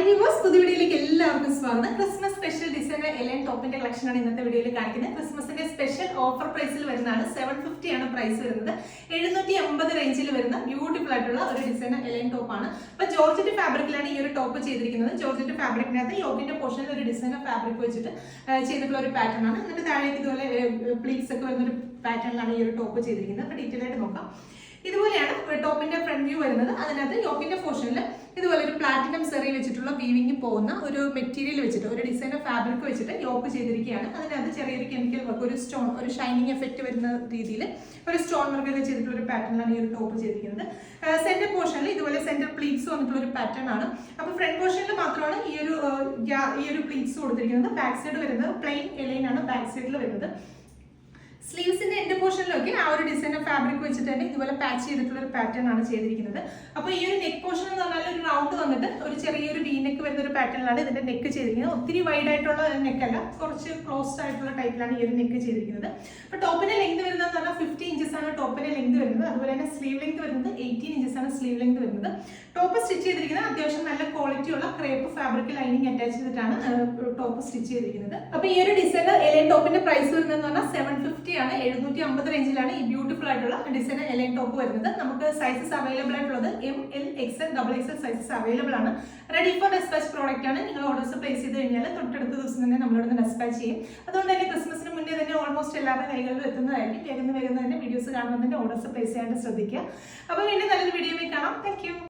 Viewers, പുതിയ വീഡിയോയിലേക്ക് എല്ലാവർക്കും സ്വാഗതം. ക്രിസ്മസ് സ്പെഷ്യൽ ഡിസൈനർ എലൈൻ ടോപ്പിന്റെ കളക്ഷനാണ് ഇന്നത്തെ വീഡിയോയിൽ കാണിക്കുന്നത്. ക്രിസ്മസിന്റെ സ്പെഷ്യൽ ഓഫർ പ്രൈസിൽ വരുന്നതാണ്. 750 ആണ് പ്രൈസ് വരുന്നത്. 750 റേഞ്ചിൽ വരുന്ന ബ്യൂട്ടിഫുൾ ആയിട്ടുള്ള ഒരു ഡിസൈനർ എലൈൻ ടോപ്പാണ്. അപ്പൊ ജോർജറ്റ് ഫാബ്രിക്കിലാണ് ഈ ഒരു ടോപ്പ് ചെയ്തിരിക്കുന്നത്. ജോർജറ്റ് ഫാബ്രിക്കിനകത്ത് യോക്കിന്റെ പോർഷനിൽ ഒരു ഡിസൈനർ ഫാബ്രിക് വെച്ചിട്ട് ചെയ്തിട്ടുള്ള ഒരു പാറ്റേൺ ആണ്. എന്നിട്ട് താഴേക്ക് ഇതുപോലെ പ്ലീറ്റ്സ് ഒക്കെ വരുന്ന ഒരു പാറ്റേണിലാണ് ഈ ഒരു ടോപ്പ് ചെയ്തിരിക്കുന്നത്. അപ്പൊ ഡീറ്റെയിൽ ആയിട്ട് നോക്കാം. ഇതുപോലെയാണ് ടോപ്പിന്റെ ഫ്രണ്ട് വ്യൂ വരുന്നത്. അതിനകത്ത് യോക്കിന്റെ പോർഷനിൽ ഇതുപോലെ ഒരു പ്ലാറ്റിനം സെറി വെച്ചിട്ടുള്ള വീവിംഗ് പോകുന്ന ഒരു മെറ്റീരിയൽ വെച്ചിട്ട് ഒരു ഡിസൈനർ ഫാബ്രിക് വെച്ചിട്ട് യോക്ക് ചെയ്തിരിക്കുകയാണ്. അതിനകത്ത് ചെറിയൊരു കെമിക്കൽ വർക്ക്, ഒരു സ്റ്റോൺ, ഒരു ഷൈനിങ് എഫക്റ്റ് വരുന്ന രീതിയിൽ ഒരു സ്റ്റോൺ വർക്ക് ഒക്കെ ചെയ്തിട്ടുള്ള ഒരു പാറ്റേണിലാണ് ഈ ഒരു ടോപ്പ് ചെയ്തിരിക്കുന്നത്. സെന്റർ പോർഷനിൽ ഇതുപോലെ സെന്റർ പ്ലീറ്റ്സ് വന്നിട്ടുള്ള ഒരു പാറ്റേൺ ആണ്. അപ്പൊ ഫ്രണ്ട് പോർഷനിൽ മാത്രമാണ് ഈ ഒരു പ്ലീറ്റ്സ് കൊടുത്തിരിക്കുന്നത്. ബാക്ക് സൈഡ് വരുന്നത് പ്ലെയിൻ എലൈൻ ആണ് ബാക്ക് സൈഡിൽ വരുന്നത്. സ്ലീവ്സിന്റെ എൻഡ് പോർഷനിലൊക്കെ ആ ഒരു ഡിസൈനർ ഫാബ്രിക് വെച്ചിട്ട് തന്നെ ഇതുപോലെ പാച്ച് ചെയ്തിട്ടുള്ള ഒരു പാറ്റേൺ ആണ് ചെയ്തിരിക്കുന്നത്. അപ്പോൾ ഈ ഒരു നെക്ക് പോർഷൻ എന്ന് പറഞ്ഞാൽ ഒരു റൗണ്ട് വന്നിട്ട് ഒരു ചെറിയൊരു വി നെക്ക് വരുന്ന ഒരു പാറ്റേണിലാണ് ഇതിന്റെ നെക്ക് ചെയ്തിരിക്കുന്നത്. ഒത്തിരി വൈഡ് ആയിട്ടുള്ള നെക്കല്ല, കുറച്ച് ക്ലോസ്ഡ് ആയിട്ടുള്ള ടൈപ്പിലാണ് ഈ ഒരു നെക്ക് ചെയ്തിരിക്കുന്നത്. അപ്പോൾ ടോപ്പിന്റെ ലെങ്ത് വരുന്നത് പറഞ്ഞാൽ 50 ഇഞ്ചസ് ആണ് ടോപ്പിന്റെ ലെങ്ത് വരുന്നത്. അതുപോലെ തന്നെ സ്ലീവ് ലെങ്ത് വരുന്നത് 18 ഇഞ്ചസ് ആണ് സ്ലീവ് ലെങ്ത് വരുന്നത്. ടോപ്പ് സ്റ്റിച്ച് ചെയ്തിരിക്കുന്നത് അത്യാവശ്യം നല്ല ക്വാളിറ്റി ഉള്ള ക്രേപ്പ് ഫാബ്രിക് ലൈനിങ് അറ്റാച്ച് ചെയ്തിട്ടാണ് ടോപ്പ് സ്റ്റിച്ച് ചെയ്തിരിക്കുന്നത്. അപ്പോൾ ഈ ഒരു ഡിസൈനർ എലൈൻ ടോപ്പിന്റെ പ്രൈസ് വരുന്നത് പറഞ്ഞാൽ 750 ആണ്. 750 റേഞ്ചിലാണ് ഈ ബ്യൂട്ടിഫുൾ ആയിട്ടുള്ള ഡിസൈനർ എലൈൻ ടോപ്പ് വരുന്നത്. നമുക്ക് സൈസസ് അവൈലബിൾ ആയിട്ടുള്ളത് ML XL XXL sizes available ആണ്. റെഡി ഫോർ ഡെസ്പാച്ച് പ്രോഡക്റ്റ് ആണ്. നിങ്ങൾ ഓർഡേഴ്സ് പ്ലേസ് ചെയ്ത് കഴിഞ്ഞാൽ തൊട്ടടുത്ത ദിവസം തന്നെ നമ്മളോട് ഡെസ്പാച്ച് ചെയ്യും. അതുകൊണ്ട് തന്നെ ക്രിസ്മസിന് മുന്നേ തന്നെ ഓൾമോസ്റ്റ് എല്ലാവരുടെ കൈകളിലും എത്തുന്നതായിരിക്കും. വേഗം തന്നെ വീഡിയോസ് കാണുമ്പോൾ തന്നെ ഓർഡേഴ്സ് പ്ലേസ് ചെയ്യാണ്ട് ശ്രദ്ധിക്കുക. അപ്പോൾ വീണ്ടും നല്ലൊരു വീഡിയോ കാണാം. Thank you.